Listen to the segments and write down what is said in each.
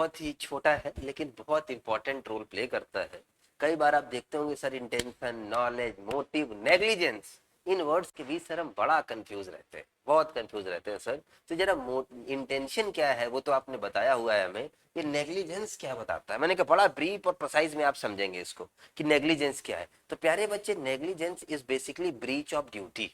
बहुत ही छोटा है लेकिन बहुत इंपॉर्टेंट रोल प्ले करता है। कई बार आप देखते होंगे sir intention, knowledge, motive, negligence, इन वर्ड्स के बीच सर हम बड़ा कंफ्यूज रहते हैं, बहुत कंफ्यूज रहते हैं सर। तो जरा इंटेंशन क्या है वो तो आपने बताया हुआ है हमें, ये नेग्लिजेंस क्या बताता है? मैंने कहा बड़ा ब्रीफ और प्रिसाइज में आप समझेंगे इसको कि नेग्लिजेंस क्या है। तो प्यारे बच्चे, negligence is basically breach of duty.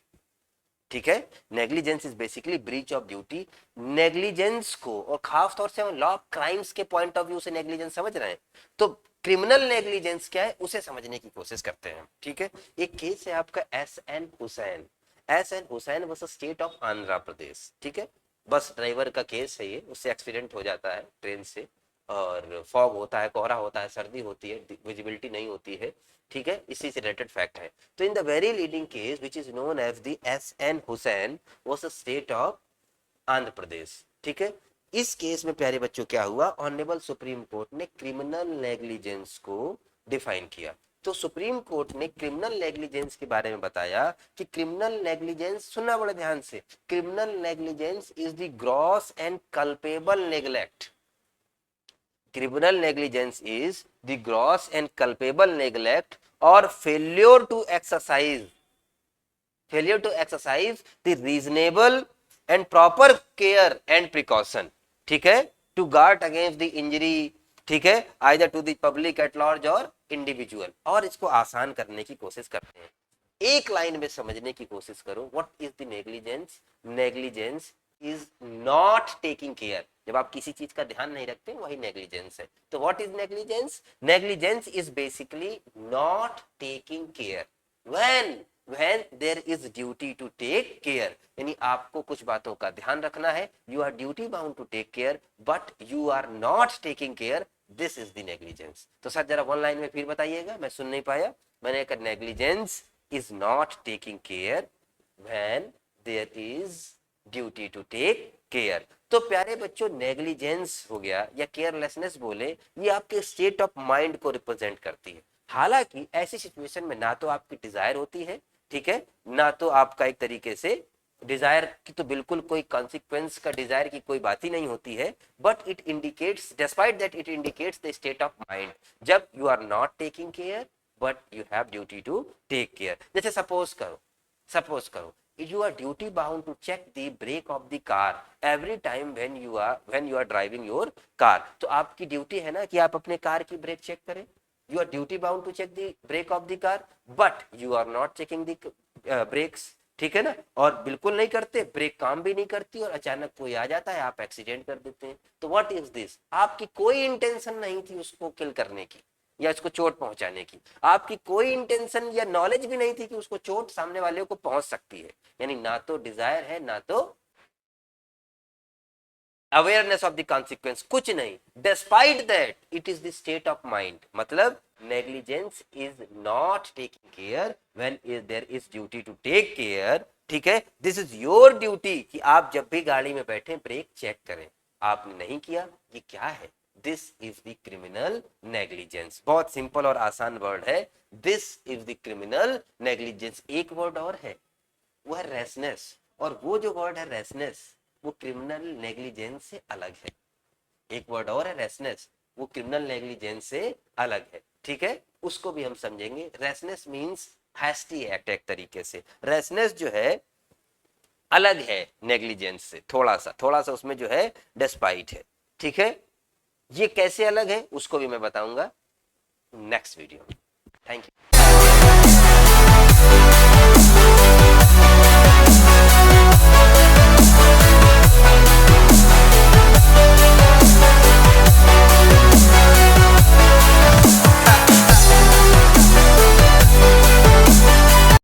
ठीक है, negligence is basically breach of duty. Negligence को, और खास तौर से हम लॉ ऑफ क्राइम्स के पॉइंट ऑफ व्यू से नेग्लिजेंस समझ रहे हैं, तो क्रिमिनल नेग्लिजेंस क्या है उसे समझने की कोशिश करते हैं। ठीक है, एक केस है आपका S N Hussain. S N Hussain versus state of Andhra Pradesh. ठीक है, बस ड्राइवर का केस है ये, उससे एक्सीडेंट हो जाता है ट्रेन से, और फॉग होता है, कोहरा होता है, सर्दी होती है, विजिबिलिटी नहीं होती है। ठीक है, इसी से रिलेटेड फैक्ट है। तो in the very leading case which is known as the S N Hussain was a state of Andhra Pradesh. ठीक है, इस केस में प्यारे बच्चों क्या हुआ, ऑनरेबल सुप्रीम कोर्ट ने क्रिमिनल नेग्लिजेंस को डिफाइन किया। तो सुप्रीम कोर्ट ने क्रिमिनल नेग्लिजेंस के बारे में बताया कि क्रिमिनल नेग्लिजेंस, सुनना बड़े ध्यान से, criminal negligence is the gross and culpable neglect. Criminal negligence is the gross and culpable neglect or failure to exercise the reasonable and proper care and precaution, ठीक है, to guard against the injury, ठीक है, either to the public at large or individual। और इसको आसान करने की कोशिश करते हैं, एक लाइन में समझने की कोशिश करो। What is the negligence? Negligence is not taking care. जब आप किसी चीज का ध्यान नहीं रखते वही नेग्लिजेंस है। तो what is negligence? Negligence is basically not taking care when there is duty to take care। यानी आपको कुछ बातों का ध्यान रखना है, you are duty bound to take care but you are not taking care, this is the negligence। तो sir जरा वन लाइन में फिर बताइएगा, मैं सुन नहीं पाया। मैंने कहा negligence is not taking care when there is duty to take care। तो प्यारे बच्चों, नेग्लिजेंस हो गया या केयरलेसनेस बोले, ये आपके स्टेट ऑफ माइंड को रिप्रेजेंट करती है। हालांकि ऐसी सिचुएशन में ना तो आपकी डिजायर होती है, ठीक है, ना तो आपका एक तरीके से डिजायर की तो बिल्कुल कोई कॉन्सिक्वेंस का डिजायर की कोई बात ही नहीं होती है, but it indicates, despite that it indicates the state of mind जब you are not taking care but you have duty to take care. जैसे सपोज करो you are duty bound to check the brake of the car every time when you are driving your car। तो आपकी duty है ना कि आप अपने car की ब्रेक चेक करें। You are duty bound to check the brake of the car but you are not checking the brakes, ठीक है ना, और बिल्कुल नहीं करते, ब्रेक काम भी नहीं करती और अचानक कोई आ जाता है, आप एक्सीडेंट कर देते हैं। तो व्हाट इज दिस? आपकी कोई इंटेंशन नहीं थी उसको किल करने की या उसको चोट पहुंचाने की, आपकी कोई इंटेंशन या नॉलेज भी नहीं थी कि उसको चोट सामने वाले को पहुंच सकती है। यानी ना तो डिजायर है ना तो अवेयरनेस ऑफ द कॉन्सिक्वेंस, कुछ नहीं। Despite that it is the state of mind, मतलब negligence is not taking care when there is duty to take care. ठीक है, दिस इज योर ड्यूटी कि आप जब भी गाड़ी में बैठे ब्रेक चेक करें, आपने नहीं किया, ये क्या है? This is the criminal negligence. बहुत सिंपल और आसान वर्ड है, this is the criminal negligence. एक वर्ड और है, वो है रेसनेस, और वो जो वर्ड है रेसनेस वो क्रिमिनल नेग्लिजेंस से अलग है। एक वर्ड और है रेसनेस, वो क्रिमिनल नेग्लिजेंस से अलग है। ठीक है, उसको भी हम समझेंगे। रेसनेस मींस हैस्टी एक्ट, एक तरीके से रेसनेस जो है अलग है नेग्लिजेंस से, थोड़ा सा उसमें जो है डिस्पाइट है। ठीक है, ये कैसे अलग है उसको भी मैं बताऊंगा नेक्स्ट वीडियो में। Thank you.